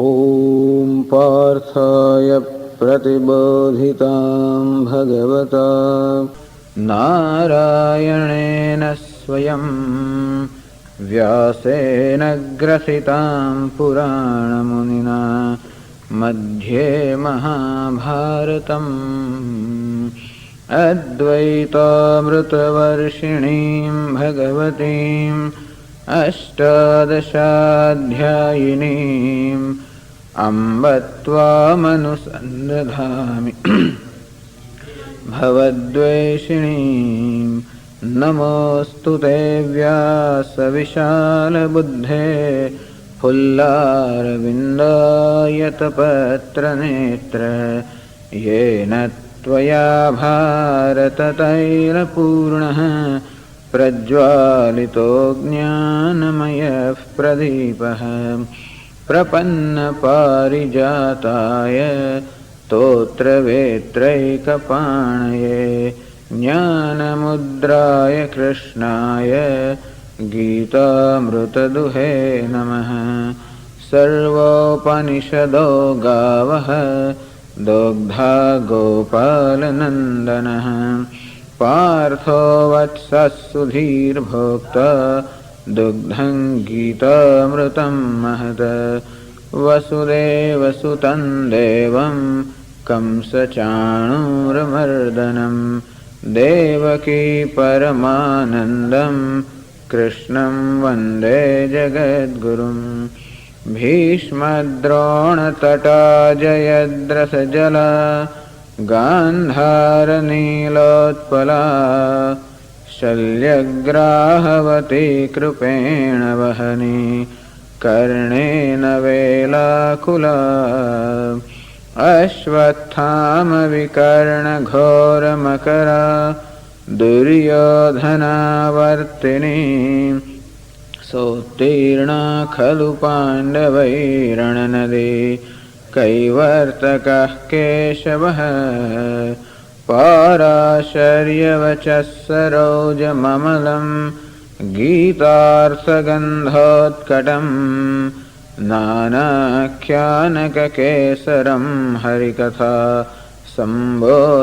ॐ पार्थाय प्रतिबोधितां भगवता नारायणेन स्वयं व्यासेन ग्रथितां पुराणमुनिना मध्ये महाभारतम् अद्वैतामृतवर्षिणीं भगवतीम् अष्टादशाध्यायिनीम् अम्ब त्वामनुसन्दधामि भवद्वेषिणीम् नमोऽस्तु ते व्यासविशालबुद्धे फुल्लारविन्दायतपत्रनेत्र येन त्वया भारततैलपूर्णः प्रज्वालितो ज्ञानमयः प्रदीपः प्रपन्नपारिजाताय स्तोत्रवेत्रैकपाणये ज्ञानमुद्राय कृष्णाय गीतामृतदुहे नमः। सर्वोपनिषदो गावः दोग्धा गोपालनन्दनः पार्थो वत्सः सुधीर्भोक्ता दुग्धं गीतामृतं महत् वसुदेवसुतं देवं कंसचाणूरमर्दनं देवकी परमानन्दं कृष्णं वन्दे जगद्गुरुं भीष्मद्रोणतटा जयद्रथजला गान्धारनीलोत्पला शल्यग्राहवती कृपेण वहनी कर्णेन वेलाकुला अश्वत्थामविकर्णघोरमकरा दुर्योधनावर्तिनी सोत्तीर्णा खलु पाण्डवैरणनदी कैवर्तकः केशवः पाराशर्यवचः सरोजममलं गीतार्थगन्धोत्कटं नानाख्यानककेसरं हरिकथा सम्बोधनाबोधितं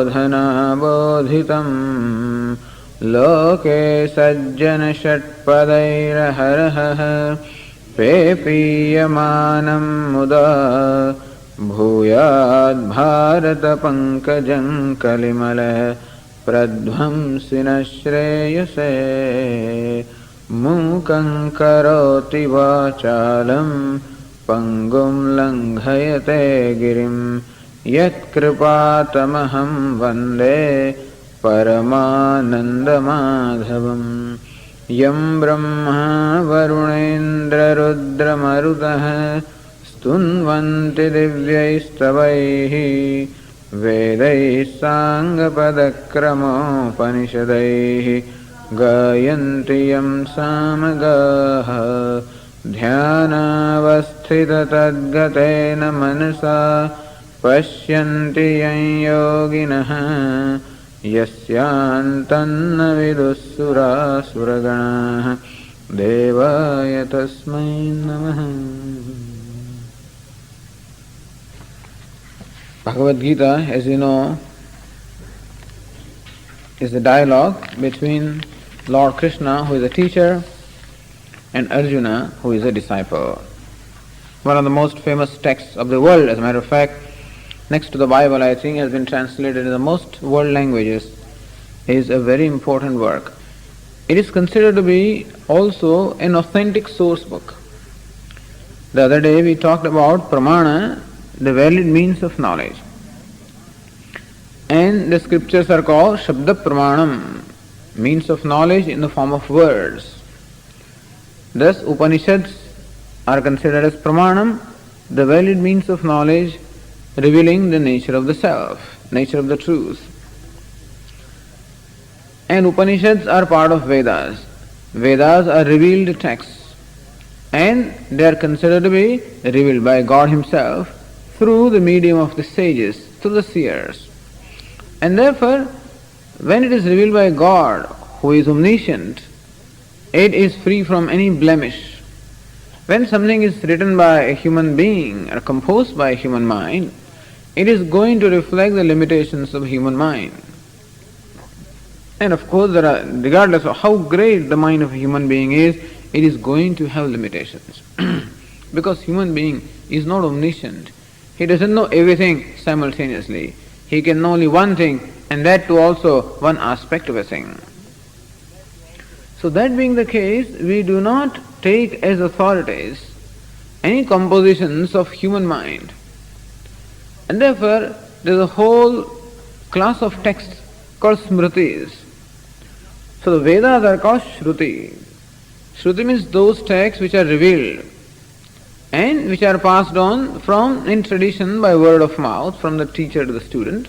लोके सज्जनषट्पदैरहरहः पेपीयमानं मुदा भूयाद्भारतपङ्कजं कलिमलः प्रध्वंसिनः श्रेयसे मूकं करोति वाचालं पङ्गुं लङ्घयते गिरिं यत्कृपातमहं वन्दे परमानन्दमाधवम् यं ब्रह्मा वरुणेन्द्ररुद्रमरुतः स्तुन्वन्ति दिव्यैस्तवैः वेदैः साङ्गपदक्रमोपनिषदैः गायन्ति यं सामगाः ध्यानावस्थिततद्गतेन मनसा पश्यन्ति यं योगिनः यस्यान्तन्न विदुःसुरासुरगणाः देवाय तस्मै नमः। Bhagavad Gita, as you know, is a dialogue between Lord Krishna, who is a teacher, and Arjuna, who is a disciple. One of the most famous texts of the world, as a matter of fact, next to the Bible, I think, has been translated in the most world languages, is a very important work. It is considered to be also an authentic source book. The other day we talked about pramana, the valid means of knowledge. And the scriptures are called Shabda Pramanam, means of knowledge in the form of words. Thus Upanishads are considered as Pramanam, the valid means of knowledge revealing the nature of the self, nature of the truth. And Upanishads are part of Vedas. Vedas are revealed texts, and they are considered to be revealed by God Himself through the medium of the sages, through the seers. And therefore, when it is revealed by God, who is omniscient, it is free from any blemish. When something is written by a human being or composed by a human mind, it is going to reflect the limitations of human mind. And of course, regardless of how great the mind of a human being is, it is going to have limitations. Because human being is not omniscient. He doesn't know everything simultaneously. He can know only one thing, and that too also one aspect of a thing. So that being the case, we do not take as authorities any compositions of human mind. And therefore, there is a whole class of texts called Smritis. So the Vedas are called Shruti. Shruti means those texts which are revealed and which are passed on from in tradition by word of mouth from the teacher to the student.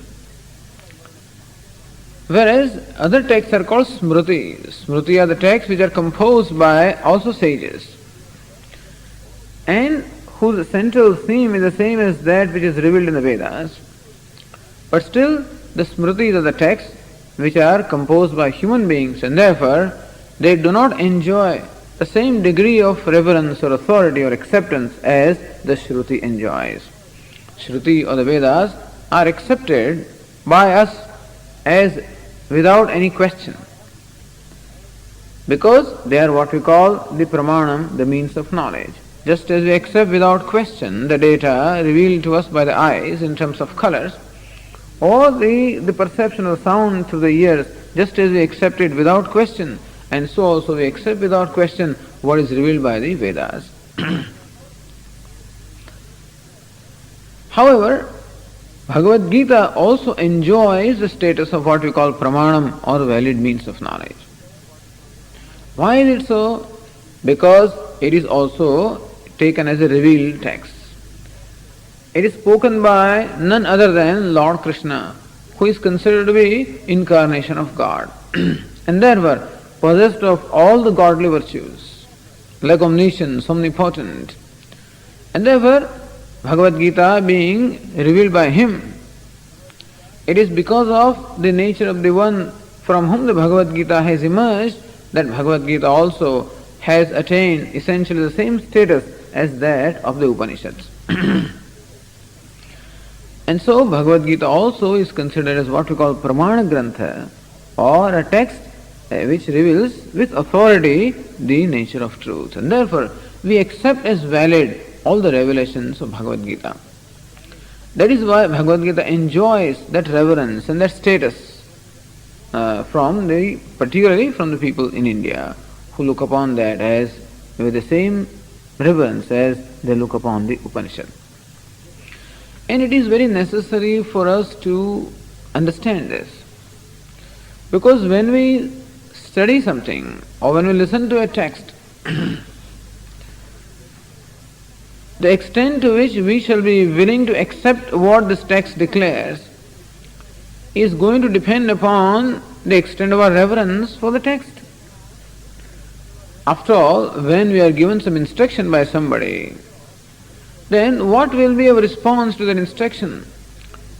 Whereas other texts are called Smriti. Smriti are the texts which are composed by also sages and whose central theme is the same as that which is revealed in the Vedas. But still, the Smritis are the texts which are composed by human beings, and therefore they do not enjoy the same degree of reverence or authority or acceptance as the Shruti enjoys. Shruti or the Vedas are accepted by us as without any question, because they are what we call the pramanam, the means of knowledge. Just as we accept without question the data revealed to us by the eyes in terms of colors, or the perception of sound through the ears, just as we accept it without question, and so also we accept without question what is revealed by the Vedas. However, Bhagavad Gita also enjoys the status of what we call pramanam or valid means of knowledge. Why is it so? Because it is also taken as a revealed text. It is spoken by none other than Lord Krishna, who is considered to be incarnation of God, and therefore possessed of all the godly virtues, like omniscience, omnipotent. And therefore, Bhagavad Gita being revealed by him, it is because of the nature of the one from whom the Bhagavad Gita has emerged that Bhagavad Gita also has attained essentially the same status as that of the Upanishads. And so Bhagavad Gita also is considered as what we call Pramana Grantha, or a text which reveals with authority the nature of truth. And therefore we accept as valid all the revelations of Bhagavad Gita. That is why Bhagavad Gita enjoys that reverence and that status particularly from the people in India, who look upon that as with the same reverence as they look upon the Upanishad. And it is very necessary for us to understand this, because when we study something or when we listen to a text, the extent to which we shall be willing to accept what this text declares is going to depend upon the extent of our reverence for the text. After all, when we are given some instruction by somebody, then what will be our response to that instruction?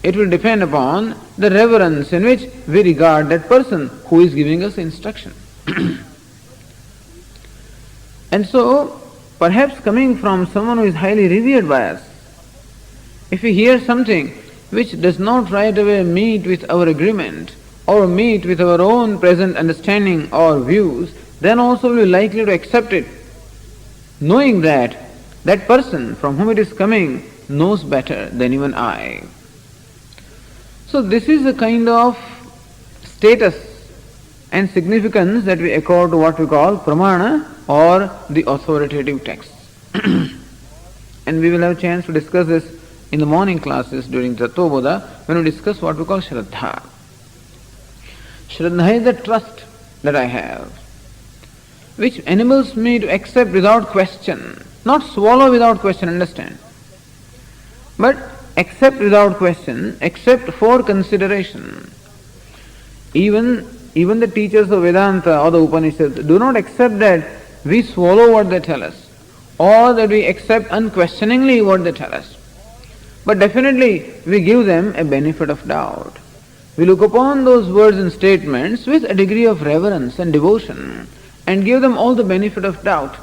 It will depend upon the reverence in which we regard that person who is giving us instruction. And so, perhaps coming from someone who is highly revered by us, if we hear something which does not right away meet with our agreement or meet with our own present understanding or views, then also we are likely to accept it, knowing that that person from whom it is coming knows better than even I. So this is a kind of status and significance that we accord to what we call pramana or the authoritative texts. And we will have a chance to discuss this in the morning classes during Tattva-bodha when we discuss what we call Shraddha. Shraddha is the trust that I have, which enables me to accept without question, not swallow without question, understand, but accept without question, accept for consideration. Even the teachers of Vedanta or the Upanishads do not accept that we swallow what they tell us, or that we accept unquestioningly what they tell us. But definitely we give them a benefit of doubt. We look upon those words and statements with a degree of reverence and devotion and give them all the benefit of doubt.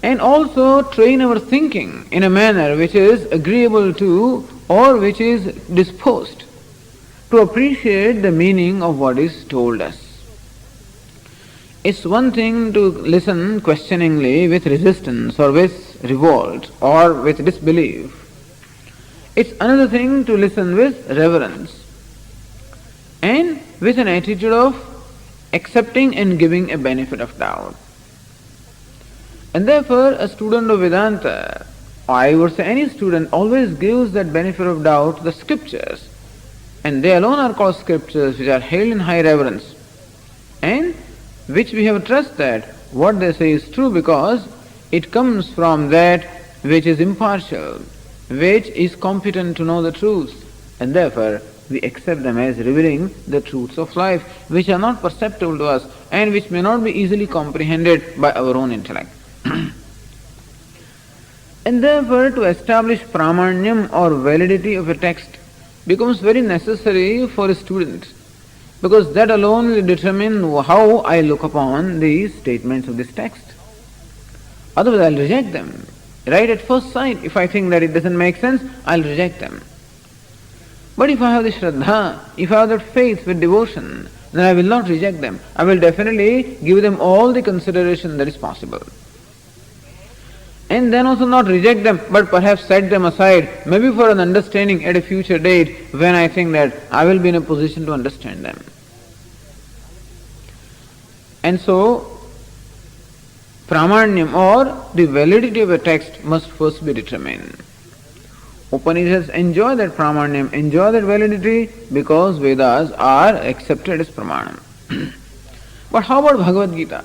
and also train our thinking in a manner which is agreeable to or which is disposed to appreciate the meaning of what is told us. It's one thing to listen questioningly with resistance or with revolt or with disbelief. It's another thing to listen with reverence and with an attitude of accepting and giving a benefit of doubt. And therefore, a student of Vedanta, or I would say any student, always gives that benefit of doubt to the scriptures. And they alone are called scriptures, which are held in high reverence, and which we have trust that what they say is true because it comes from that which is impartial, which is competent to know the truth, and therefore we accept them as revealing the truths of life, which are not perceptible to us and which may not be easily comprehended by our own intellect. And therefore, to establish pramanyam or validity of a text becomes very necessary for a student, because that alone will determine how I look upon the statements of this text. Otherwise, I'll reject them. Right at first sight, if I think that it doesn't make sense, I'll reject them. But if I have the Shraddha, if I have that faith with devotion, then I will not reject them. I will definitely give them all the consideration that is possible. And then also not reject them, but perhaps set them aside, maybe for an understanding at a future date when I think that I will be in a position to understand them. And so, pramanyam or the validity of a text must first be determined. Upanishads enjoy that pramanyam, enjoy that validity because Vedas are accepted as pramanam. But how about Bhagavad Gita?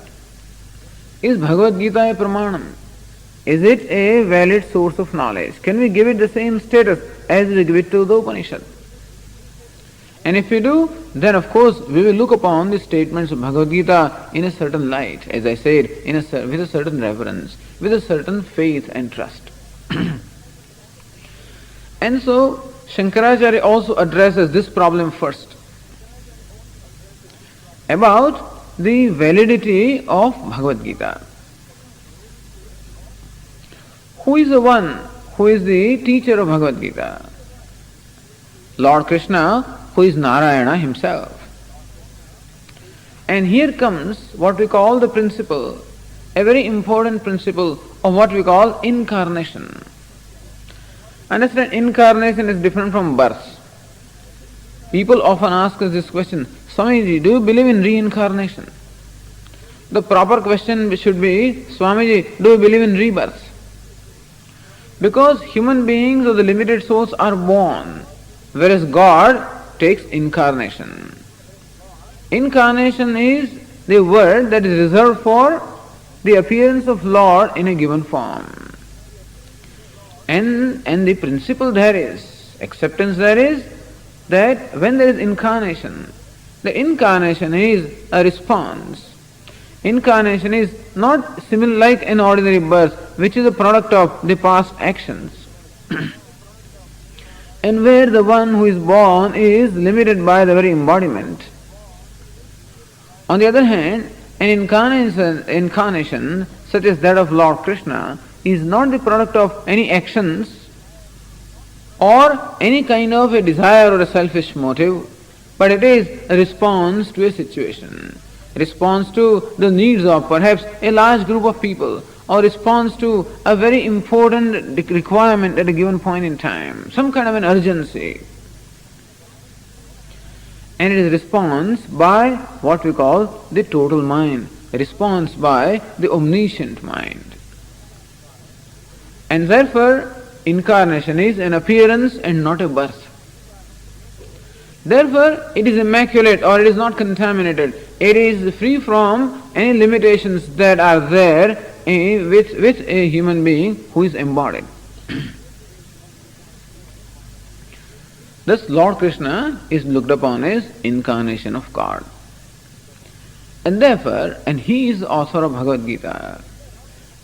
Is Bhagavad Gita a pramanam? Is it a valid source of knowledge? Can we give it the same status as we give it to the Upanishad? And if we do, then of course we will look upon the statements of Bhagavad Gita in a certain light, as I said, with a certain reverence, with a certain faith and trust. And so Shankaracharya also addresses this problem first, about the validity of Bhagavad Gita. Who is the one who is the teacher of Bhagavad Gita? Lord Krishna, who is Narayana himself. And here comes what we call the principle, a very important principle of what we call incarnation. Understand, incarnation is different from birth. People often ask us this question, Swamiji, do you believe in reincarnation? The proper question should be, Swamiji, do you believe in rebirth? Because human beings or the limited souls are born, whereas God takes incarnation. Incarnation is the word that is reserved for the appearance of Lord in a given form. And the principle there is, acceptance there is, that when there is incarnation, the incarnation is a response. Incarnation is not similar like an ordinary birth, which is a product of the past actions. And where the one who is born is limited by the very embodiment. On the other hand, an incarnation such as that of Lord Krishna is not the product of any actions or any kind of a desire or a selfish motive, but it is a response to a situation, response to the needs of perhaps a large group of people, or response to a very important requirement at a given point in time, some kind of an urgency. And it is a response by what we call the total mind, a response by the omniscient mind. And therefore, incarnation is an appearance and not a birth. Therefore, it is immaculate or it is not contaminated. It is free from any limitations that are there with a human being who is embodied. Thus, Lord Krishna is looked upon as incarnation of God. And therefore, and he is the author of Bhagavad Gita.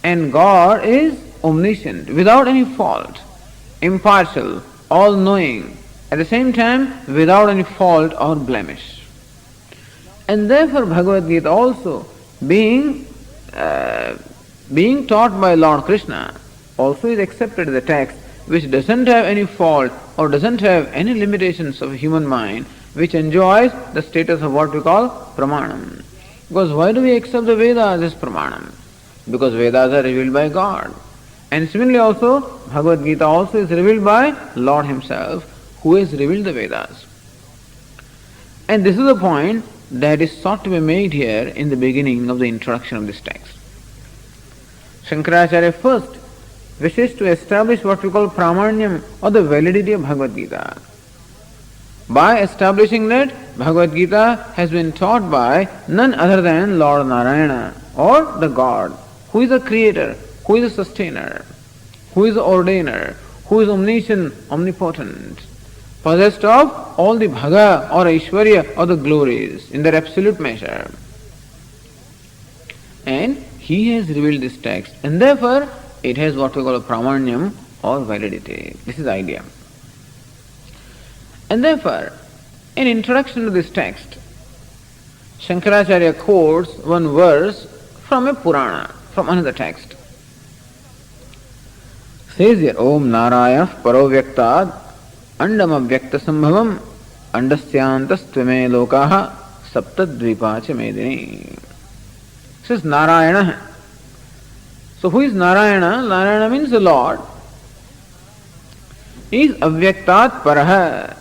And God is omniscient, without any fault, impartial, all-knowing, at the same time without any fault or blemish. And therefore Bhagavad Gita also, being being taught by Lord Krishna also is accepted as a text which doesn't have any fault or doesn't have any limitations of human mind, which enjoys the status of what we call pramanam. Because why do we accept the Vedas as pramanam? Because Vedas are revealed by God. And similarly also, Bhagavad Gita also is revealed by Lord Himself, who has revealed the Vedas. And this is the point that is sought to be made here in the beginning of the introduction of this text. Shankaracharya first wishes to establish what we call pramanyam, or the validity of Bhagavad Gita. By establishing that Bhagavad Gita has been taught by none other than Lord Narayana, or the God, who is the creator, who is the sustainer, who is the ordainer, who is omniscient, omnipotent, possessed of all the bhaga or aishwarya or the glories in their absolute measure. And He has revealed this text, and therefore it has what we call a pramanyam or validity. This is the idea. And therefore, in introduction to this text, Shankaracharya quotes one verse from a Purana, from another text. Says here, Om Narayana Paro Vyaktad Andam Avyakta Sambhavam Andasyantas Tvame Lokaha Saptadvipacha Medini. Says Narayana. So who is Narayana? Narayana means the Lord. He is Avyaktat Paraha.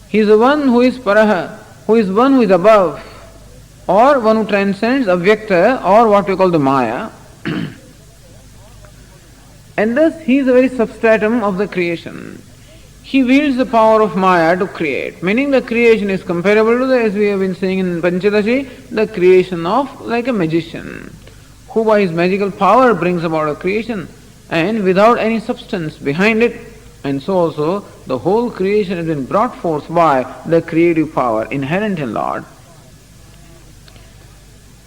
He is the one who is Paraha, who is one who is above, or one who transcends Avyakta, or what we call the Maya. And thus he is the very substratum of the creation. He wields the power of Maya to create, meaning the creation is comparable to the, as we have been saying in Panchadashi, the creation of like a magician, who by his magical power brings about a creation, and without any substance behind it. And so also the whole creation has been brought forth by the creative power inherent in Lord.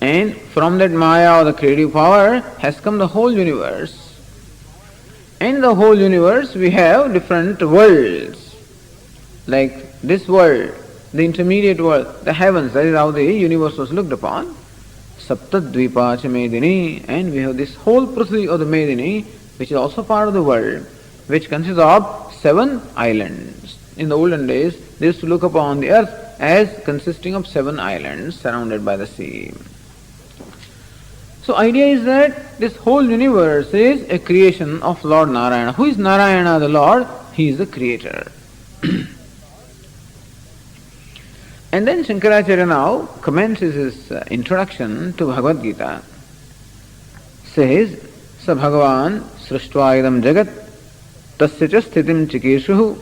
And from that Maya or the creative power has come the whole universe. In the whole universe we have different worlds. Like this world, the intermediate world, the heavens, that is how the universe was looked upon. Saptadvipacha Medini, and we have this whole Prithvi or the Medini, which is also part of the world, which consists of 7 islands. In the olden days, they used to look upon the earth as consisting of 7 islands surrounded by the sea. So idea is that this whole universe is a creation of Lord Narayana. Who is Narayana, the Lord? He is the creator. And then Shankaracharya now commences his introduction to Bhagavad Gita. Says, Sa Bhagavan Srishtva idam jagat tasya cha sthitim chikeshuhu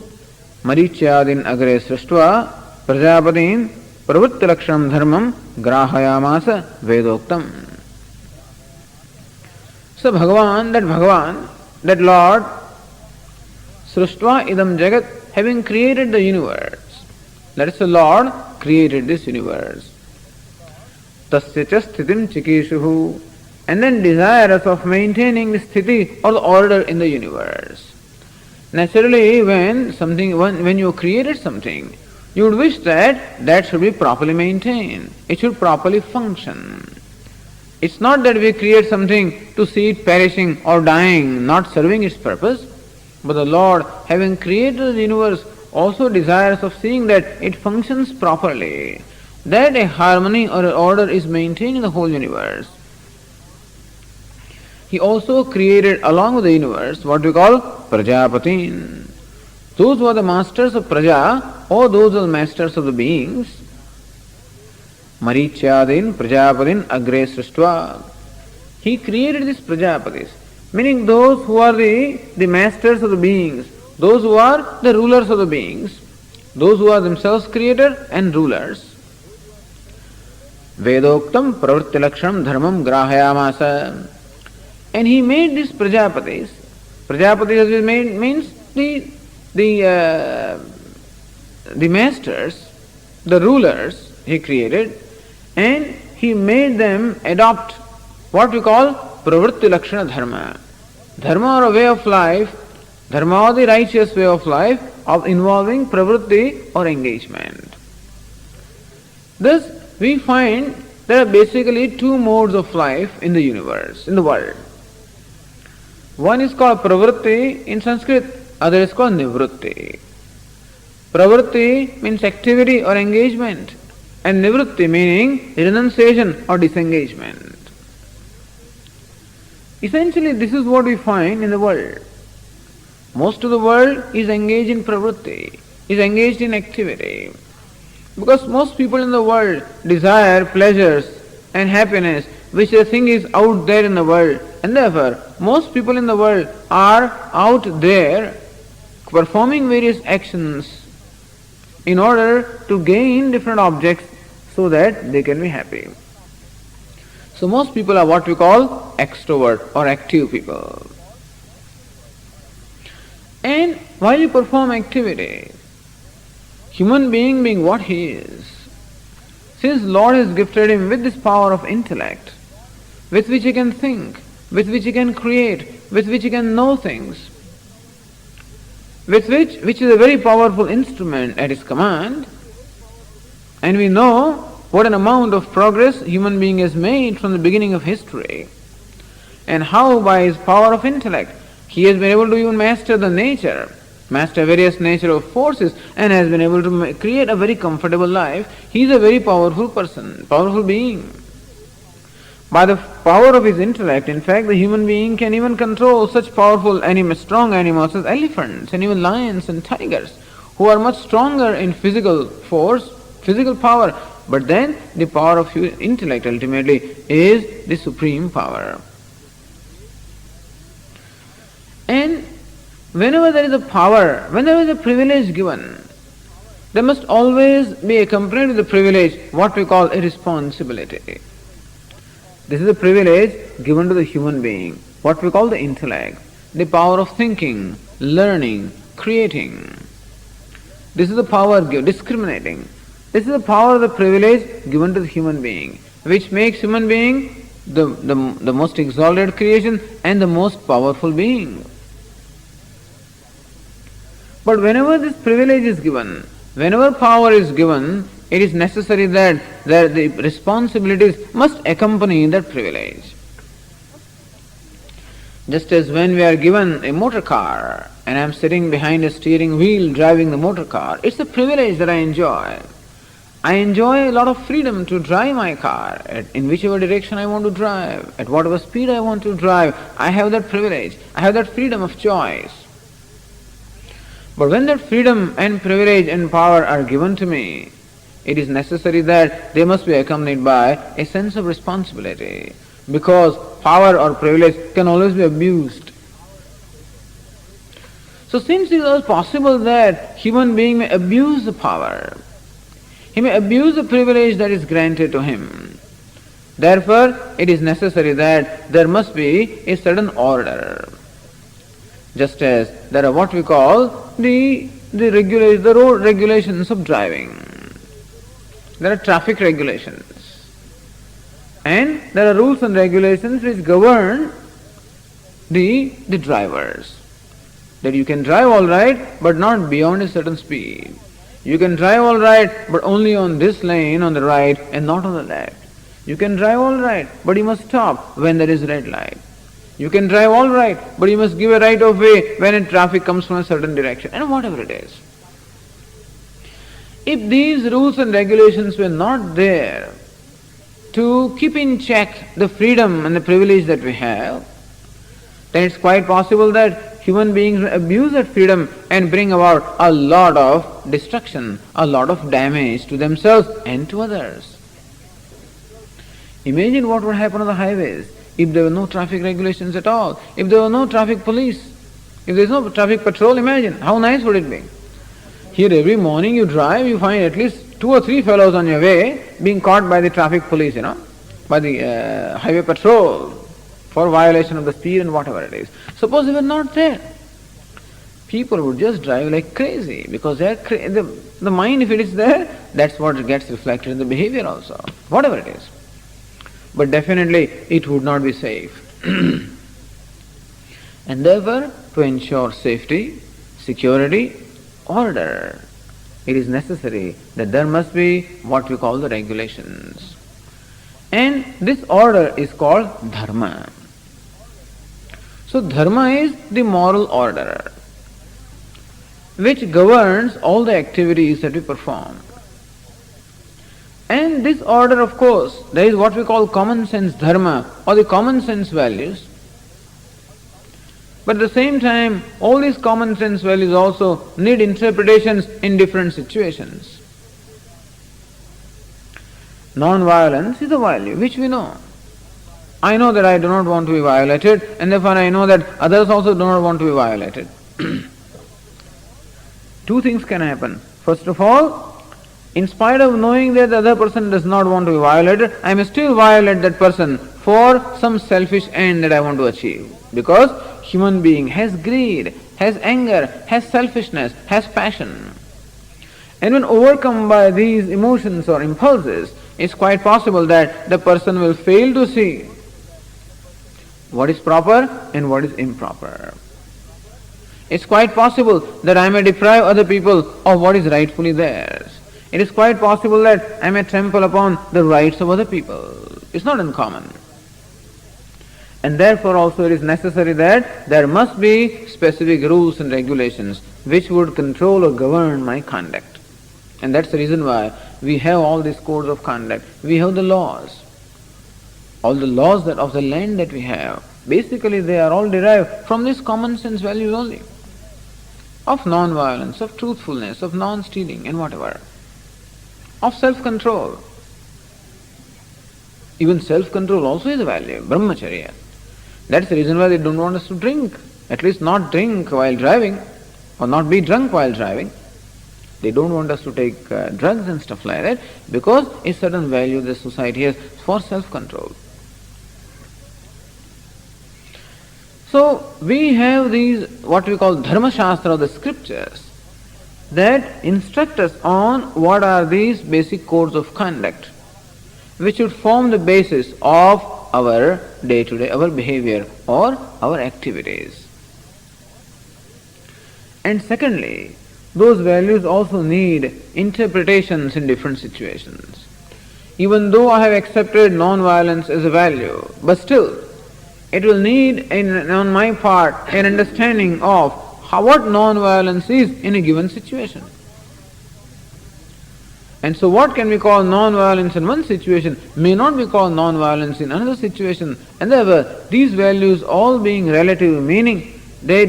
maricyadin agre srishtva prajapatin pravritti lakshanam dharmam grahayamasa vedoktam. So Bhagavan, that Lord, Srishtva idam jagat, having created the universe, that is the Lord created this universe. Tasya cha sthitim chikeshuhu, and then desirous of maintaining the sthiti or the order in the universe. Naturally, when you created something, you would wish that should be properly maintained. It should properly function. It's not that we create something to see it perishing or dying, not serving its purpose, but the Lord, having created the universe, also desires of seeing that it functions properly, that a harmony or an order is maintained in the whole universe. He also created along with the universe what we call Prajapatin. Those who are the masters of Praja, or those who are the masters of the beings. Maricyadin Prajapatin agre srishtva. He created these Prajapatis, meaning those who are the masters of the beings, those who are the rulers of the beings, those who are themselves creator and rulers. Vedoktam pravritti lakshanam dharmam grahayamasa. And he made these Prajapatis. Prajapatis means the masters, the rulers he created, and he made them adopt what we call pravritti lakshana dharma. Dharma or a way of life, dharma or the righteous way of life of involving pravritti or engagement. Thus, we find there are basically 2 modes of life in the universe, in the world. One is called pravritti in Sanskrit, other is called nivritti. Pravritti means activity or engagement, and nivritti meaning renunciation or disengagement. Essentially, this is what we find in the world. Most of the world is engaged in pravritti, is engaged in activity. Because most people in the world desire pleasures and happiness which they think is out there in the world, and therefore most people in the world are out there performing various actions in order to gain different objects so that they can be happy. So most people are what we call extrovert or active people. And while you perform activity, human being what he is, since Lord has gifted him with this power of intellect, with which he can think, with which he can create, with which he can know things, which is a very powerful instrument at his command, and we know what an amount of progress human being has made from the beginning of history, and how by his power of intellect he has been able to even master the nature, master various nature of forces, and has been able to create a very comfortable life. He is a very powerful person, powerful being. By the power of his intellect, in fact, the human being can even control such powerful animals, strong animals as elephants and even lions and tigers, who are much stronger in physical force, physical power. But then the power of intellect ultimately is the supreme power. And whenever there is a power, whenever there is a privilege given, there must always be accompanied with the privilege what we call a responsibility. This is a privilege given to the human being, what we call the intellect, the power of thinking, learning, creating. This is the power discriminating. This is the power of the privilege given to the human being, which makes human being the most exalted creation and the most powerful being. But whenever this privilege is given, whenever power is given, it is necessary that the responsibilities must accompany that privilege. Just as when we are given a motor car and I am sitting behind a steering wheel driving the motor car, it's a privilege that I enjoy. I enjoy a lot of freedom to drive my car in whichever direction I want to drive, at whatever speed I want to drive. I have that privilege. I have that freedom of choice. But when that freedom and privilege and power are given to me, it is necessary that they must be accompanied by a sense of responsibility, because power or privilege can always be abused. So since it is possible that human being may abuse the power, he may abuse the privilege that is granted to him. Therefore, it is necessary that there must be a certain order. Just as there are what we call the road regulations of driving. There are traffic regulations. And there are rules and regulations which govern the drivers. That you can drive all right, but not beyond a certain speed. You can drive all right, but only on this lane on the right and not on the left. You can drive all right, but you must stop when there is red light. You can drive all right, but you must give a right of way when a traffic comes from a certain direction, and whatever it is. If these rules and regulations were not there to keep in check the freedom and the privilege that we have, then it's quite possible that human beings abuse that freedom and bring about a lot of destruction, a lot of damage to themselves and to others. Imagine what would happen on the highways if there were no traffic regulations at all, if there were no traffic police, if there is no traffic patrol. Imagine how nice would it be. Here every morning you drive, you find at least 2 or 3 fellows on your way being caught by the traffic police, by the highway patrol for violation of the speed and whatever it is. Suppose they were not there. People would just drive like crazy because they are the mind, if it is there, that's what gets reflected in the behavior also, whatever it is. But definitely it would not be safe. And therefore, to ensure safety, security, order, it is necessary that there must be what we call the regulations. And this order is called dharma. So dharma is the moral order which governs all the activities that we perform. And this order, of course, there is what we call common sense dharma or the common sense values. But at the same time, all these common sense values also need interpretations in different situations. Non-violence is a value which we know. I know that I do not want to be violated, and therefore I know that others also do not want to be violated. Two things can happen. First of all, in spite of knowing that the other person does not want to be violated, I may still violate that person for some selfish end that I want to achieve. Because human being has greed, has anger, has selfishness, has passion. And when overcome by these emotions or impulses, it's quite possible that the person will fail to see what is proper and what is improper. It's quite possible that I may deprive other people of what is rightfully theirs. It is quite possible that I may trample upon the rights of other people. It's not uncommon. And therefore also it is necessary that there must be specific rules and regulations which would control or govern my conduct. And that's the reason why we have all these codes of conduct. We have the laws. All the laws that of the land that we have, basically they are all derived from these common sense values only. Of non-violence, of truthfulness, of non-stealing and whatever. Of self-control. Even self-control also is a value, brahmacharya. That's the reason why they don't want us to drink. At least not drink while driving, or not be drunk while driving. They don't want us to take drugs and stuff like that, because a certain value the society has for self-control. So we have these what we call dharma shastra, the scriptures, that instruct us on what are these basic codes of conduct, which should form the basis of our day-to-day, our behavior or our activities. And secondly, those values also need interpretations in different situations. Even though I have accepted non-violence as a value, but still, it will need, on my part, an understanding of what non-violence is in a given situation. And so what can we call non-violence in one situation may not be called non-violence in another situation. And therefore, these values all being relative, meaning they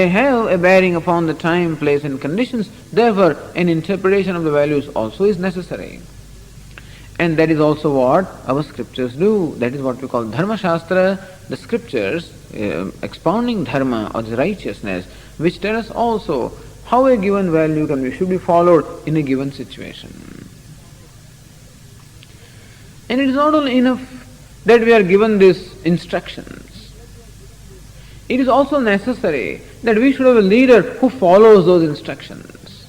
have a bearing upon the time, place and conditions. Therefore, an interpretation of the values also is necessary. And that is also what our scriptures do. That is what we call Dharma Shastra, the scriptures expounding dharma or the righteousness, which tell us also how a given value should be followed in a given situation. And it is not only enough that we are given these instructions. It is also necessary that we should have a leader who follows those instructions.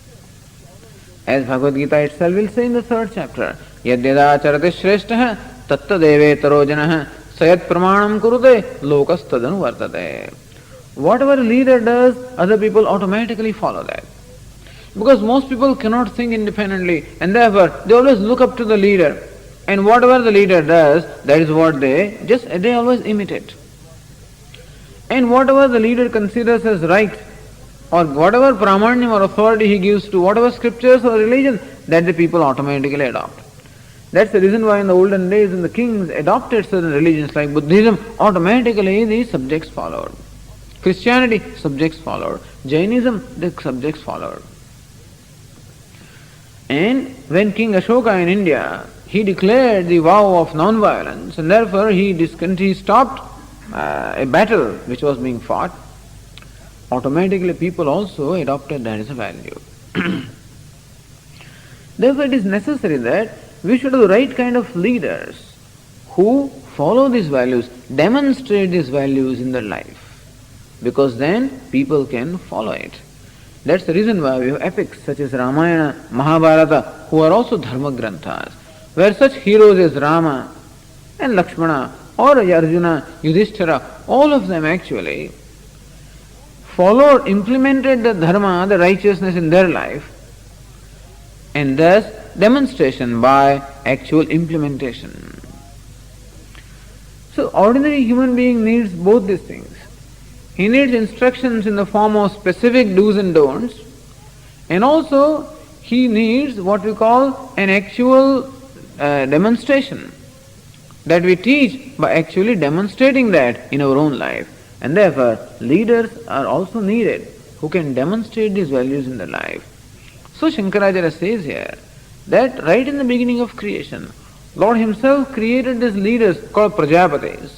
As Bhagavad Gita itself will say in the 3rd chapter, Yadyada charate shrestha tatta devetaro janah sayat pramanam kurute lokas tadanu vartate. Whatever a leader does, other people automatically follow that. Because most people cannot think independently, and therefore they always look up to the leader. And whatever the leader does, that is what they always imitate. And whatever the leader considers as right, or whatever pramanyam or authority he gives to whatever scriptures or religion, that the people automatically adopt. That's the reason why in the olden days when the kings adopted certain religions like Buddhism, automatically the subjects followed. Christianity, subjects followed. Jainism, the subjects followed. And when King Ashoka in India, he declared the vow of non-violence, and therefore he stopped a battle which was being fought, automatically people also adopted that as a value. Therefore it is necessary that we should have the right kind of leaders who follow these values, demonstrate these values in their life, because then people can follow it. That's the reason why we have epics such as Ramayana, Mahabharata, who are also dharma granthas, where such heroes as Rama and Lakshmana or Arjuna, Yudhishthira, all of them actually implemented the dharma, the righteousness in their life, and thus demonstration by actual implementation. So ordinary human being needs both these things. He needs instructions in the form of specific do's and don'ts, and also he needs what we call an actual demonstration, that we teach by actually demonstrating that in our own life. And therefore, leaders are also needed who can demonstrate these values in their life. So Shankaracharya says here that right in the beginning of creation, Lord Himself created these leaders called Prajapatis,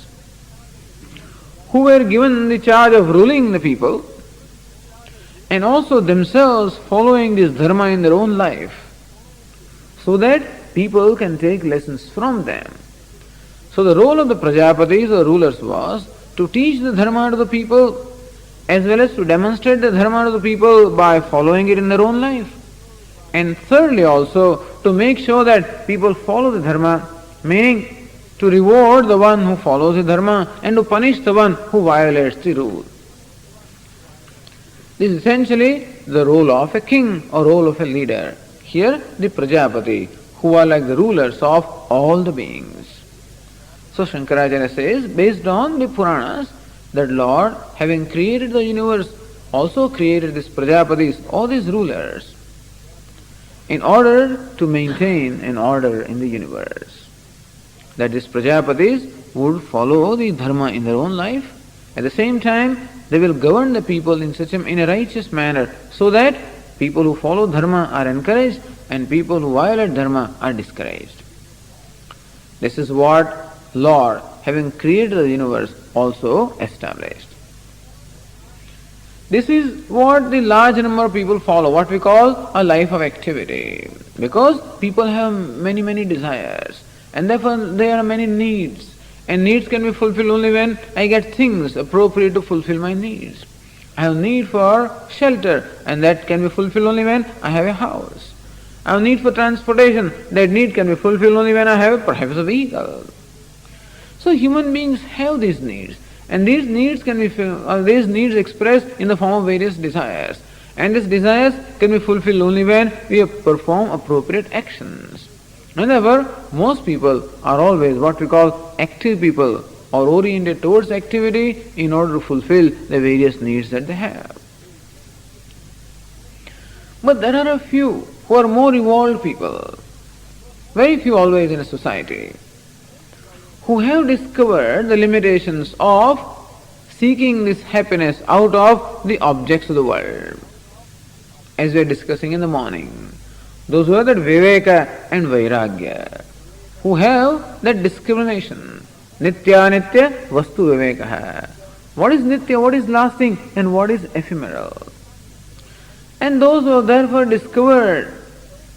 who were given the charge of ruling the people and also themselves following this dharma in their own life, so that people can take lessons from them. So the role of the Prajapatis or rulers was to teach the dharma to the people, as well as to demonstrate the dharma to the people by following it in their own life. And thirdly also, to make sure that people follow the dharma, meaning to reward the one who follows the dharma and to punish the one who violates the rule. This is essentially the role of a king or role of a leader. Here, the Prajapati, who are like the rulers of all the beings. So Shankaracharya says, based on the Puranas, that Lord, having created the universe, also created these Prajapatis, all these rulers, in order to maintain an order in the universe. That these Prajapatis would follow the dharma in their own life. At the same time, they will govern the people in a righteous manner, so that people who follow dharma are encouraged and people who violate dharma are discouraged. This is what Lord, having created the universe, also established. This is what the large number of people follow, what we call a life of activity. Because people have many desires, and therefore there are many needs. And needs can be fulfilled only when I get things appropriate to fulfill my needs. I have need for shelter, and that can be fulfilled only when I have a house. I have need for transportation, that need can be fulfilled only when I have perhaps a vehicle. So human beings have these needs, and these needs can be these needs expressed in the form of various desires, and these desires can be fulfilled only when we perform appropriate actions. And therefore, most people are always what we call active people, or oriented towards activity in order to fulfill the various needs that they have. But there are a few who are more evolved people, very few always in a society, who have discovered the limitations of seeking this happiness out of the objects of the world, as we are discussing in the morning. Those who have that Viveka and Vairagya, who have that discrimination, Nitya Nitya Vastu Vivekaha. What is Nitya, what is lasting, and what is ephemeral? And those who have therefore discovered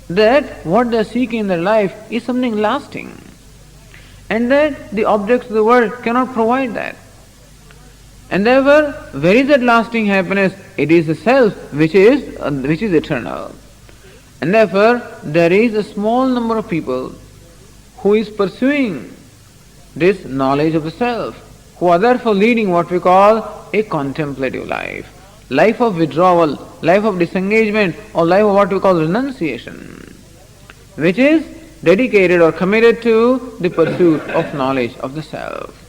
that what they are seeking in their life is something lasting, and that the objects of the world cannot provide that. And therefore, where is that lasting happiness? It is the self which is eternal. And therefore, there is a small number of people who is pursuing this knowledge of the self, who are therefore leading what we call a contemplative life, life of withdrawal, life of disengagement, or life of what we call renunciation, which is dedicated or committed to the pursuit of knowledge of the self.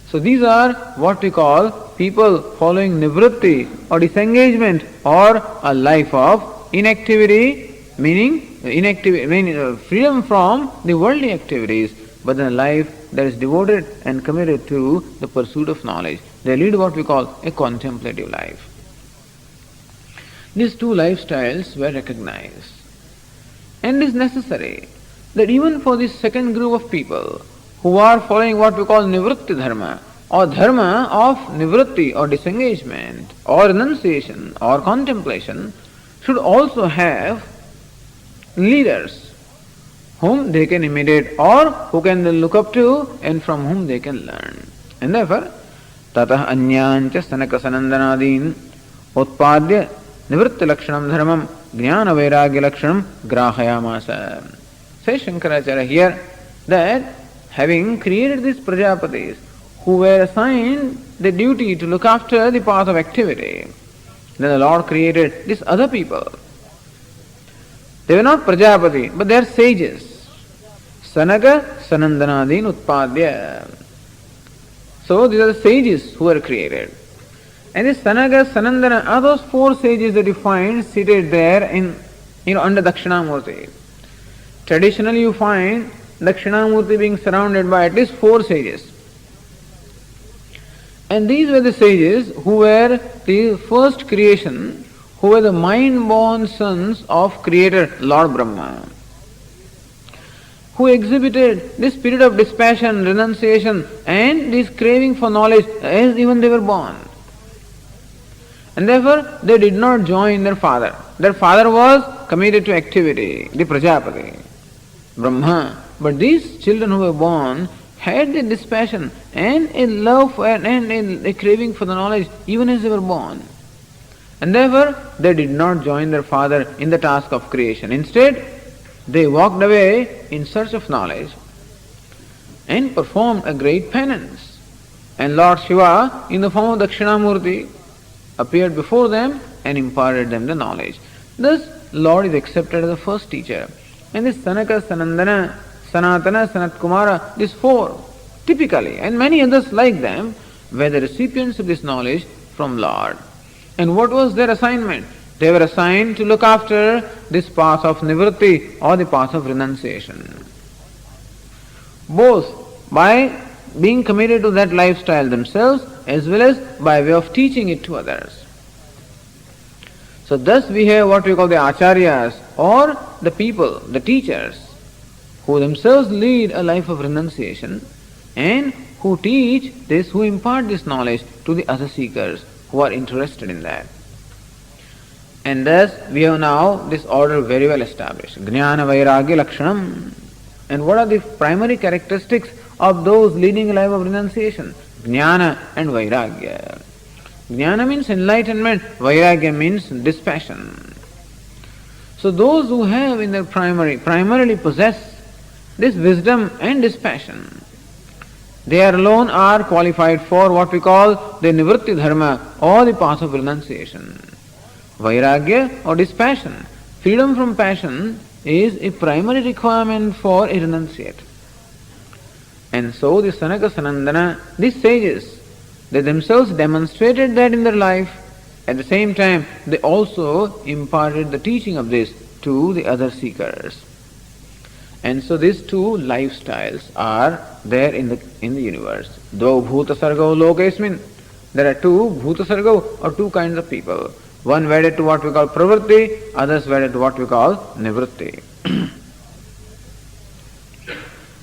So these are what we call people following nivritti or disengagement, or a life of inactivity, meaning freedom from the worldly activities, but then a life that is devoted and committed to the pursuit of knowledge. They lead what we call a contemplative life. These two lifestyles were recognized. And it is necessary that even for this second group of people who are following what we call nivritti dharma, or dharma of nivritti or disengagement or renunciation or contemplation, should also have leaders whom they can imitate or who can then look up to and from whom they can learn. And therefore, tatah anyancha sanaka sanandanadin utpadya nivritti lakshanam dharmam jnana vairagya lakshanam grahayamasa. Says Shankaracharya here that having created these Prajapatis who were assigned the duty to look after the path of activity, then the Lord created these other people. They were not Prajapati, but they are sages. Sanaka Sanandanadin Utpadya. So these are the sages who were created. And this Sanaka, Sanandana are those four sages that you find seated there in, under Dakshinamurti. Traditionally you find Dakshinamurti being surrounded by at least four sages. And these were the sages who were the first creation, who were the mind-born sons of Creator Lord Brahma, who exhibited this spirit of dispassion, renunciation and this craving for knowledge as even they were born. And therefore they did not join their father. Their father was committed to activity, the Prajapati, Brahma. But these children who were born had the dispassion and a love for, and a craving for the knowledge even as they were born. And therefore they did not join their father in the task of creation. Instead, they walked away in search of knowledge and performed a great penance. And Lord Shiva, in the form of Dakshinamurti, appeared before them and imparted them the knowledge. Thus, Lord is accepted as the first teacher. And this Sanaka, Sanandana, Sanatana, Sanatkumara, these four, typically, and many others like them, were the recipients of this knowledge from Lord. And what was their assignment? They were assigned to look after this path of nivritti or the path of renunciation. Both by being committed to that lifestyle themselves as well as by way of teaching it to others. So thus we have what we call the acharyas or the people, the teachers, who themselves lead a life of renunciation and who teach this, who impart this knowledge to the other seekers who are interested in that. And thus we have now this order very well established. Jnana Vairagya Lakshanam. And what are the primary characteristics of those leading a life of renunciation? Jnana and Vairagya. Jnana means enlightenment, Vairagya means dispassion. So those who have in their primarily possess this wisdom and dispassion, they alone are qualified for what we call the nivritti dharma or the path of renunciation. Vairagya or dispassion, freedom from passion, is a primary requirement for a renunciate. And so the Sanaka, Sanandana, these sages, they themselves demonstrated that in their life. At the same time, they also imparted the teaching of this to the other seekers. And so these two lifestyles are there in the universe. Dvau bhuta sargau lokesmin. There are two bhuta sargau or two kinds of people. One wedded to what we call pravritti, others wedded to what we call nivritti.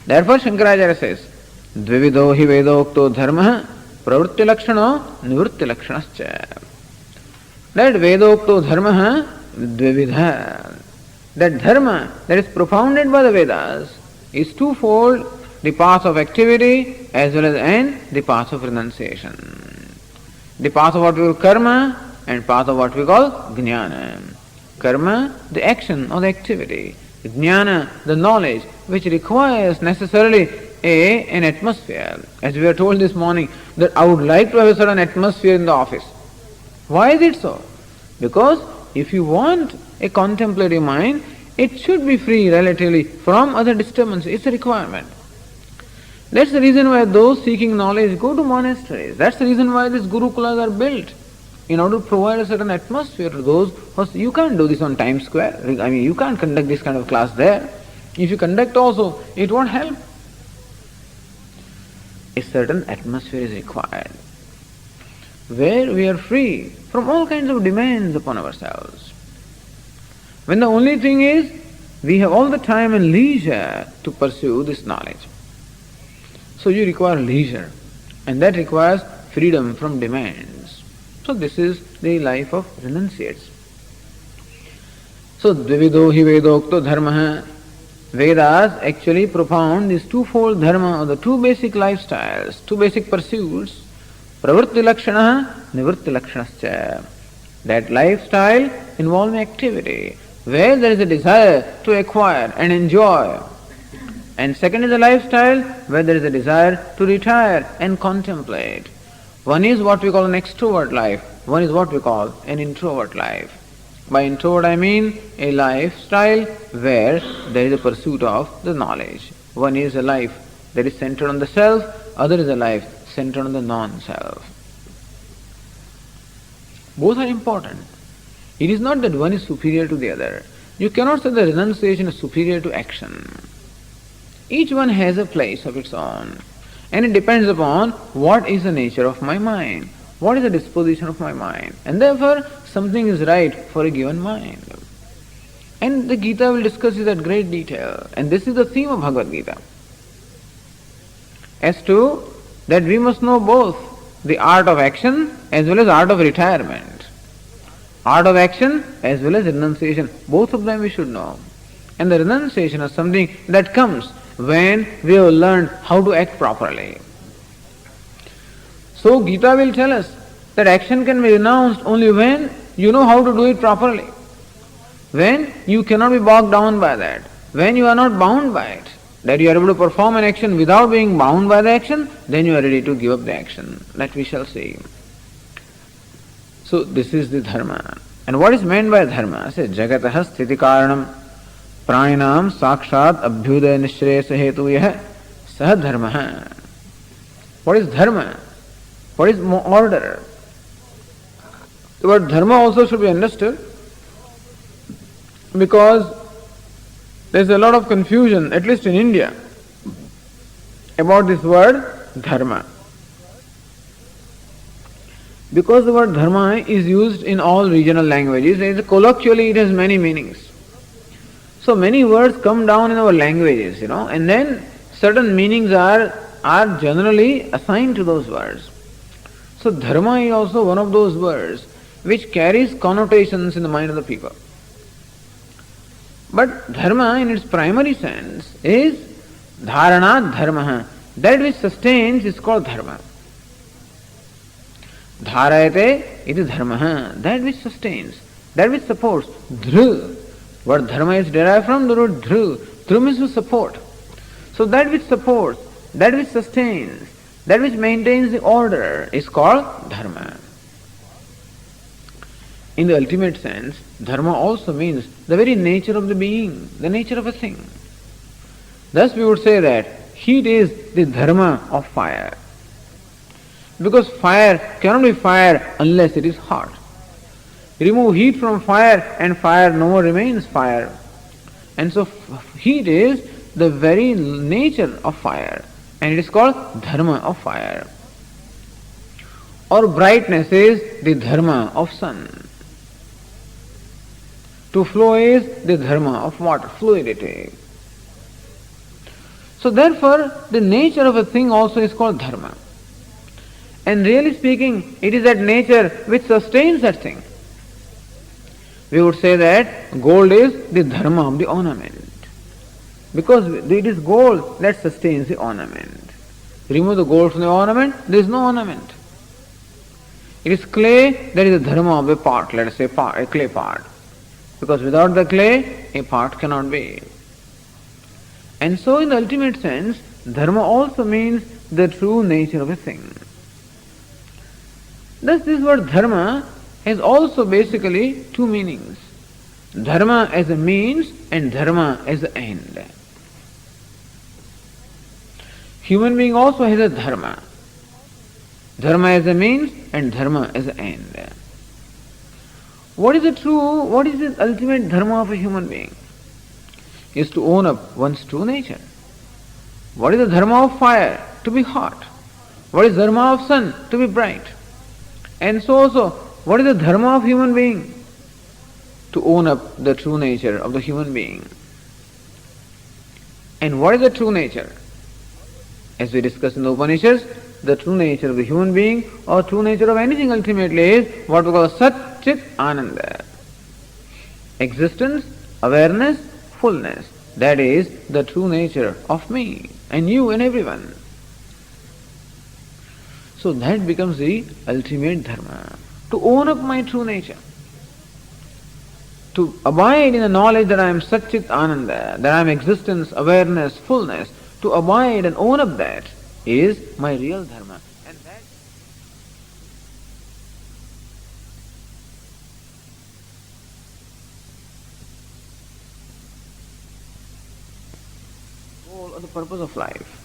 Therefore Shankaracharya says, Dvivido hi vedokto dharma pravritti lakshano nivritti lakshanascha. That vedokto dharma dvividha. That dharma that is propounded by the Vedas is twofold, the path of activity as well as and the path of renunciation. The path of what we call karma and path of what we call jnana. Karma, the action or the activity. Jnana, the knowledge which requires necessarily an atmosphere. As we were told this morning that I would like to have a certain atmosphere in the office. Why is it so? Because if you want a contemplative mind, it should be free relatively from other disturbances. It's a requirement. That's the reason why those seeking knowledge go to monasteries. That's the reason why these gurukulas are built, in order to provide a certain atmosphere to those who, you can't do this on Times Square. I mean, you can't conduct this kind of class there. If you conduct also, it won't help. A certain atmosphere is required, where we are free from all kinds of demands upon ourselves. When the only thing is, we have all the time and leisure to pursue this knowledge. So you require leisure, and that requires freedom from demands. So this is the life of renunciates. So dvivido hi vedokto dharma. Vedas actually propound this twofold dharma, or the two basic lifestyles, two basic pursuits, pravritti lakshana, nivritti lakshanascha. That lifestyle involving activity, where there is a desire to acquire and enjoy. And second is a lifestyle where there is a desire to retire and contemplate. One is what we call an extrovert life, one is what we call an introvert life. By introvert I mean a lifestyle where there is a pursuit of the knowledge. One is a life that is centered on the self, other is a life centered on the non-self. Both are important. It is not that one is superior to the other. You cannot say that renunciation is superior to action. Each one has a place of its own. And it depends upon what is the nature of my mind, what is the disposition of my mind. And therefore, something is right for a given mind. And the Gita will discuss this at great detail. And this is the theme of Bhagavad Gita. As to that we must know both the art of action as well as art of retirement. Art of action as well as renunciation. Both of them we should know. And the renunciation is something that comes when we have learned how to act properly. So Gita will tell us that action can be renounced only when you know how to do it properly. When you cannot be bogged down by that, when you are not bound by it, that you are able to perform an action without being bound by the action, then you are ready to give up the action. That we shall see. So this is the dharma. And what is meant by dharma? Say jagatah sthiti karanam प्राणिनाम साक्षात अभ्युदय निश्रेयस हेतु यह सह धर्म है. What is dharma? What is order? The word dharma also should be understood because there is a lot of confusion, at least in India, about this word dharma. Because the word dharma is used in all regional languages, colloquially it has many meanings. So many words come down in our languages, and then certain meanings are generally assigned to those words. So dharma is also one of those words which carries connotations in the mind of the people. But dharma in its primary sense is dharana dharma. That which sustains is called dharma. Dharayate it is dharma. That which sustains, that which supports. Dhru. Word dharma is derived from the root dhru. Dhru means to support. So that which supports, that which sustains, that which maintains the order is called dharma. In the ultimate sense, dharma also means the very nature of the being, the nature of a thing. Thus we would say that heat is the dharma of fire. Because fire cannot be fire unless it is hot. Remove heat from fire and fire no more remains fire. And so heat is the very nature of fire and it is called dharma of fire. Or brightness is the dharma of sun. To flow is the dharma of water, fluidity. So therefore the nature of a thing also is called dharma. And really speaking, it is that nature which sustains that thing. We would say that gold is the dharma of the ornament. Because it is gold that sustains the ornament. Remove the gold from the ornament, there is no ornament. It is clay that is the dharma of a pot, let us say a clay pot. Because without the clay, a pot cannot be. And so in the ultimate sense, dharma also means the true nature of a thing. Thus this word dharma has also basically two meanings. Dharma as a means and dharma as an end. Human being also has a dharma. Dharma as a means and dharma as an end. What is the ultimate dharma of a human being? Is to own up one's true nature. What is the dharma of fire? To be hot. What is the dharma of sun? To be bright. And so also, what is the dharma of human being? To own up the true nature of the human being. And what is the true nature? As we discussed in the Upanishads, the true nature of the human being or true nature of anything ultimately is what we call Sat Chit Ananda. Existence, awareness, fullness. That is the true nature of me and you and everyone. So that becomes the ultimate dharma. To own up my true nature. To abide in the knowledge that I am Sat Chit Ananda, that I am existence, awareness, fullness. To abide and own up that is my real dharma. And that goal or the purpose of life.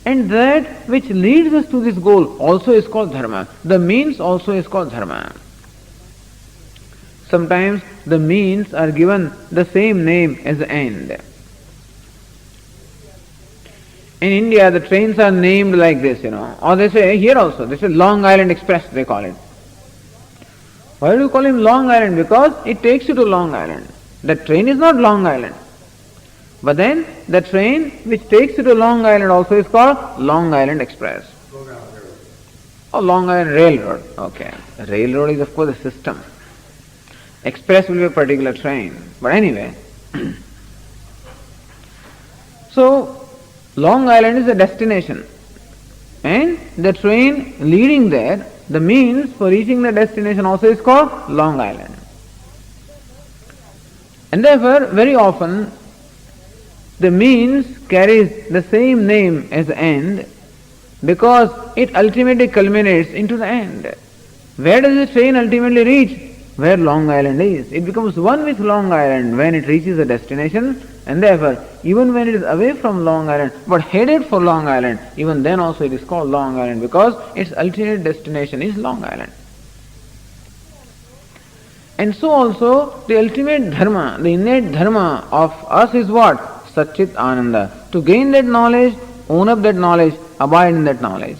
And that which leads us to this goal also is called dharma. The means also is called dharma. Sometimes the means are given the same name as the end. In India, the trains are named like this, or they say here also, this is Long Island Express, they call it. Why do you call him Long Island? Because it takes you to Long Island. The train is not Long Island. But then the train which takes you to Long Island also is called Long Island Express. Or Long Island Railroad. Okay. Railroad is of course a system. Express will be a particular train. But anyway. So Long Island is a destination. And the train leading there, the means for reaching the destination also is called Long Island. And therefore, very often, the means carries the same name as the end because it ultimately culminates into the end. Where does the train ultimately reach? Where Long Island is. It becomes one with Long Island when it reaches the destination, and therefore, even when it is away from Long Island but headed for Long Island, even then also it is called Long Island because its ultimate destination is Long Island. And so also the ultimate dharma, the innate dharma of us is what? Satchit Ananda. To gain that knowledge, own up that knowledge, abide in that knowledge.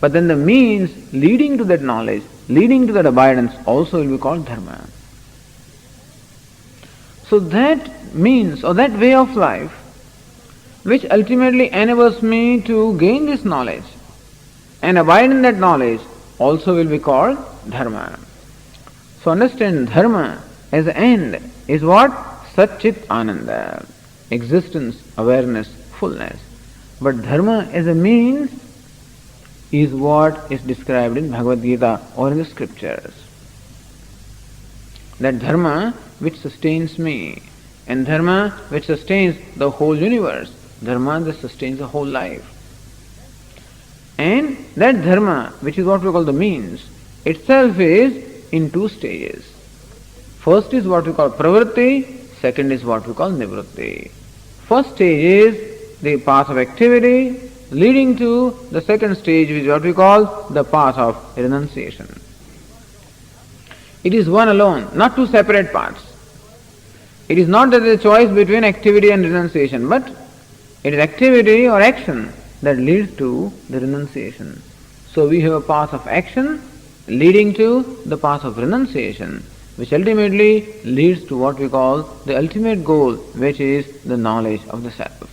But then the means leading to that knowledge, leading to that abidance also will be called dharma. So that means or that way of life which ultimately enables me to gain this knowledge and abide in that knowledge also will be called dharma. So understand dharma as the end is what? Satchit Ananda, existence, awareness, fullness. But dharma as a means is what is described in Bhagavad Gita or in the scriptures. That dharma which sustains me and dharma which sustains the whole universe, dharma that sustains the whole life. And that dharma, which is what we call the means, itself is in two stages. First is what we call pravritti, second is what we call nivritti. First stage is the path of activity leading to the second stage, which is what we call the path of renunciation. It is one alone, not two separate parts. It is not that there is a choice between activity and renunciation, but it is activity or action that leads to the renunciation. So we have a path of action leading to the path of renunciation, which ultimately leads to what we call the ultimate goal, which is the knowledge of the self.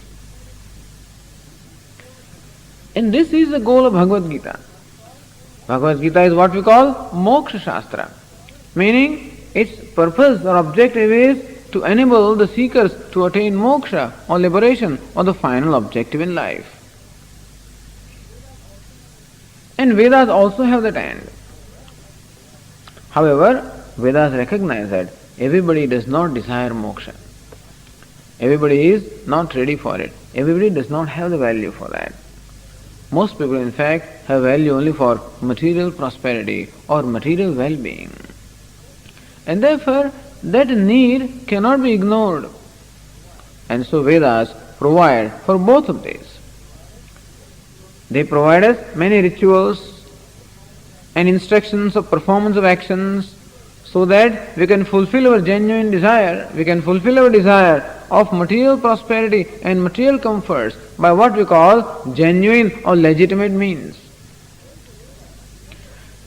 And this is the goal of Bhagavad Gita. Bhagavad Gita is what we call Moksha Shastra, meaning its purpose or objective is to enable the seekers to attain moksha or liberation or the final objective in life. And Vedas also have that end. However, Vedas recognize that everybody does not desire moksha. Everybody is not ready for it. Everybody does not have the value for that. Most people, in fact, have value only for material prosperity or material well-being. And therefore, that need cannot be ignored. And so Vedas provide for both of these. They provide us many rituals and instructions of performance of actions so that we can fulfill our genuine desire, we can fulfill our desire of material prosperity and material comforts by what we call genuine or legitimate means.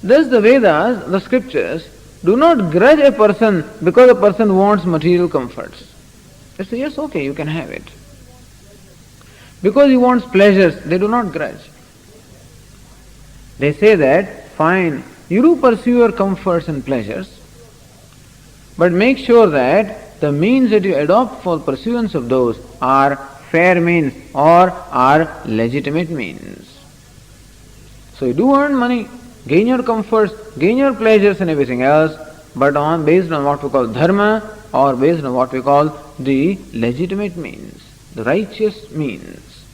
Thus the Vedas, the scriptures, do not grudge a person because a person wants material comforts. They say, yes, okay, you can have it. Because he wants pleasures, they do not grudge. They say that, fine, you do pursue your comforts and pleasures, but make sure that the means that you adopt for pursuance of those are fair means or are legitimate means. So you do earn money, gain your comforts, gain your pleasures and everything else, but based on what we call dharma or based on what we call the legitimate means, the righteous means.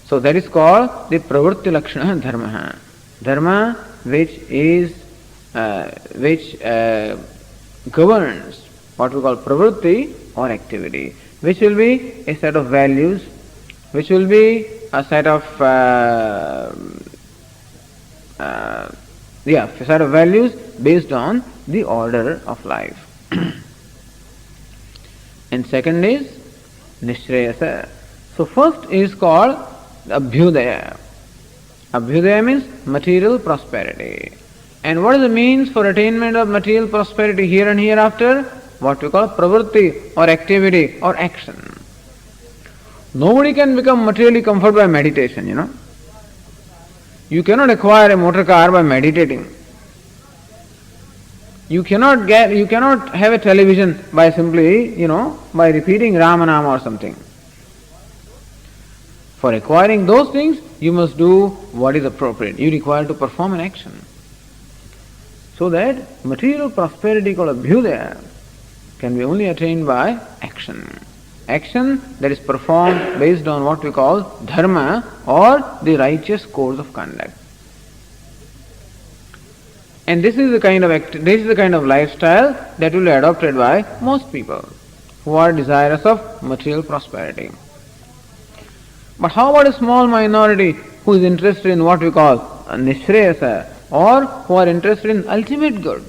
So that is called the pravritti lakshana dharma. Dharma which governs what we call pravritti or activity, which will be a set of values which will be a set of set of values based on the order of life. And second is Nishreyasa. So first is called Abhyudaya. Abhyudaya means material prosperity. And what is the means for attainment of material prosperity here and hereafter? What we call pravritti or activity or action. Nobody can become materially comfortable by meditation, you know. You cannot acquire a motor car by meditating. You cannot have a television by simply, by repeating Ramanama or something. For acquiring those things, you must do what is appropriate. You require to perform an action. So that material prosperity called Abhyudaya can be only attained by action. Action that is performed based on what we call dharma or the righteous course of conduct. And this is the kind of lifestyle that will be adopted by most people who are desirous of material prosperity. But how about a small minority who is interested in what we call nishreyasa, or who are interested in ultimate good?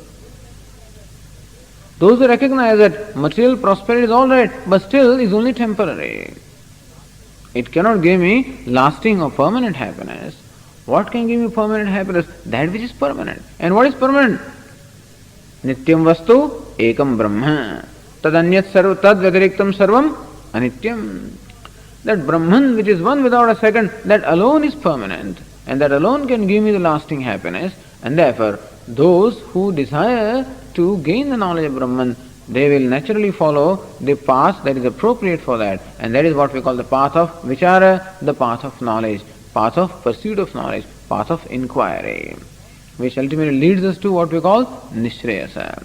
Those who recognize that material prosperity is all right, but still is only temporary. It cannot give me lasting or permanent happiness. What can give me permanent happiness? That which is permanent. And what is permanent? Nityam vastu ekam brahma. Tadanyat tad vyatiriktam sarvam anityam. That Brahman which is one without a second, that alone is permanent. And that alone can give me the lasting happiness. And therefore, those who desire to gain the knowledge of Brahman, they will naturally follow the path that is appropriate for that. And that is what we call the path of vichara, the path of knowledge, path of pursuit of knowledge, path of inquiry, which ultimately leads us to what we call nishreyasa.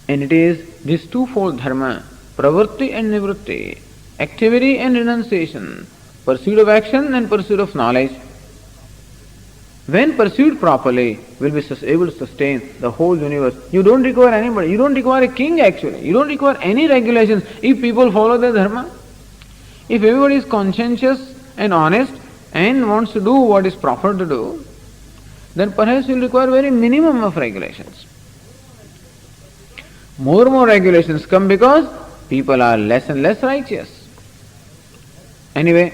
And it is this twofold dharma, pravritti and nivritti, activity and renunciation, pursuit of action and pursuit of knowledge, when pursued properly, will be able to sustain the whole universe. You don't require anybody. You don't require a king actually. You don't require any regulations if people follow their dharma. If everybody is conscientious and honest and wants to do what is proper to do, then perhaps you will require very minimum of regulations. More and more regulations come because people are less and less righteous. Anyway,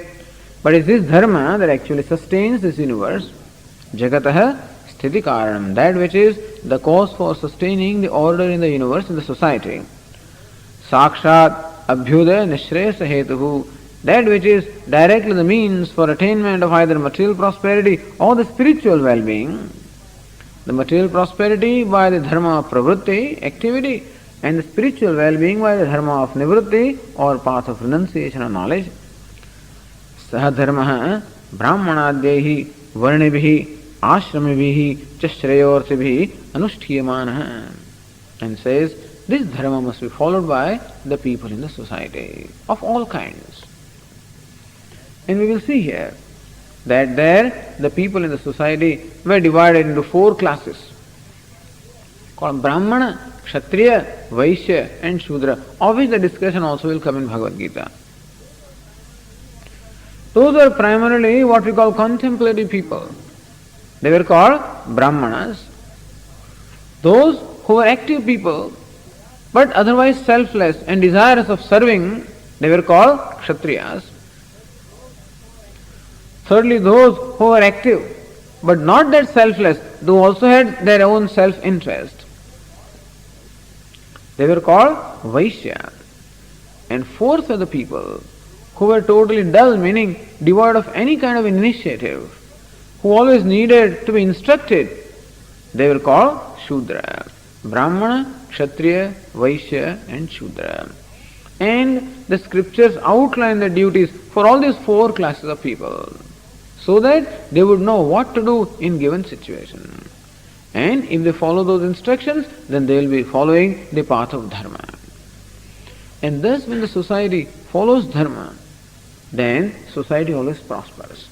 but it's this dharma that actually sustains this universe. Jagatah sthiti karanam, that which is the cause for sustaining the order in the universe, in the society. Sakshat abhyudaya nishreyasa hetuhu, that which is directly the means for attainment of either material prosperity or the spiritual well-being. The material prosperity by the dharma of pravritti, activity, and the spiritual well-being by the dharma of nivritti or path of renunciation or knowledge. Saha dharma brahmanadyehi varnibhi ashramibihi cha shreyortibhi anushtiyamana, and says this dharma must be followed by the people in the society of all kinds. And we will see here that there the people in the society were divided into 4 classes called Brahmana, Kshatriya, Vaishya and Shudra, of which the discussion also will come in Bhagavad Gita. Those were primarily what we call contemplative people. They were called Brahmanas. Those who were active people but otherwise selfless and desirous of serving, they were called Kshatriyas. Thirdly, those who were active but not that selfless, they also had their own self-interest, they were called Vaishya. And fourth were the people who were totally dull, meaning devoid of any kind of initiative, who always needed to be instructed. They were called Shudra. Brahmana, Kshatriya, Vaishya and Shudra. And the scriptures outline the duties for all these 4 classes of people, so that they would know what to do in given situation. And if they follow those instructions, then they will be following the path of dharma. And thus when the society follows dharma, then society always prospers.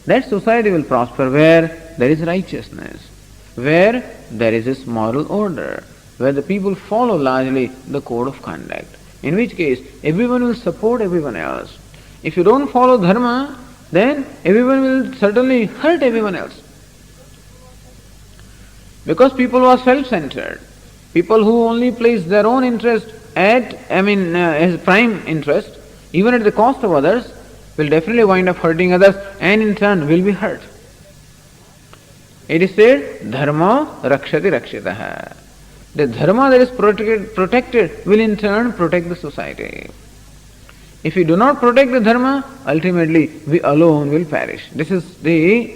That society will prosper where there is righteousness, where there is this moral order, where the people follow largely the code of conduct. in which case everyone will support everyone else. If you don't follow dharma, then everyone will certainly hurt everyone else. Because people are self-centered. People who only place their own interest as prime interest, even at the cost of others, will definitely wind up hurting others and in turn will be hurt. It is said, dharma rakshati rakshitaha. The dharma that is protected will in turn protect the society. If we do not protect the dharma, ultimately we alone will perish. This is the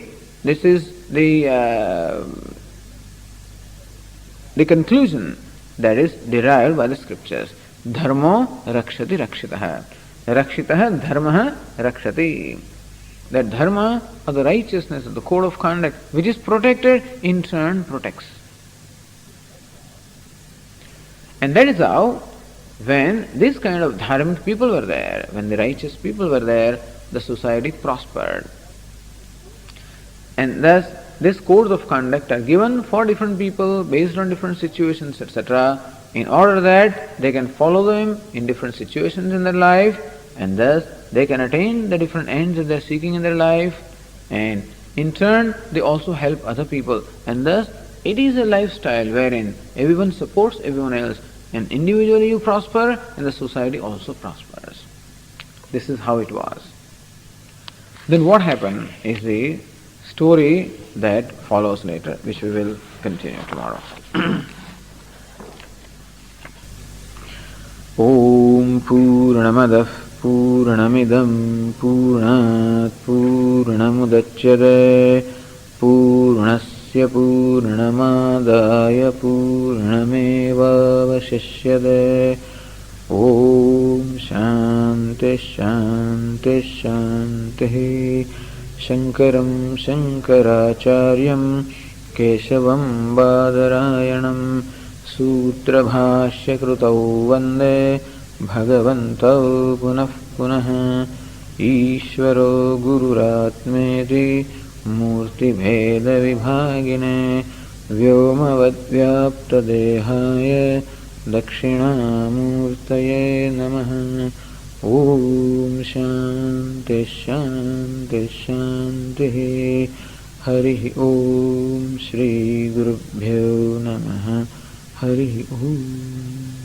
conclusion that is derived by the scriptures. Dharma rakshati rakshitaha. Rakshitaha dharma rakshati. That dharma or the righteousness of the code of conduct which is protected in turn protects. And that is how when this kind of dharmic people were there, when the righteous people were there, the society prospered. And thus these codes of conduct are given for different people based on different situations, etc., in order that they can follow them in different situations in their life, and thus they can attain the different ends that they are seeking in their life, and in turn they also help other people. And thus it is a lifestyle wherein everyone supports everyone else, and individually you prosper and the society also prospers. This is how it was. Then what happened is the story that follows later, which we will continue tomorrow. Om Purnamadah Purnamidam Purnat Purnamudachyate Purnasya Purnamadaya Purnamevavashishyate. Om Shanti Shanti Shanti. Shankaram Shankaracharyam Keshavam Badarayanam Sutrabhashya Krutau Vande Bhagavantau Punah Punah. Ishvaro Gururatmeti Murti Bheda Vibhagine Vyomavad Dehaya Dakshinamurtaye Namaha. Om Shanti Shanti Shanti. Hari Om Shri Gurubhyo Namaha. Hari Om.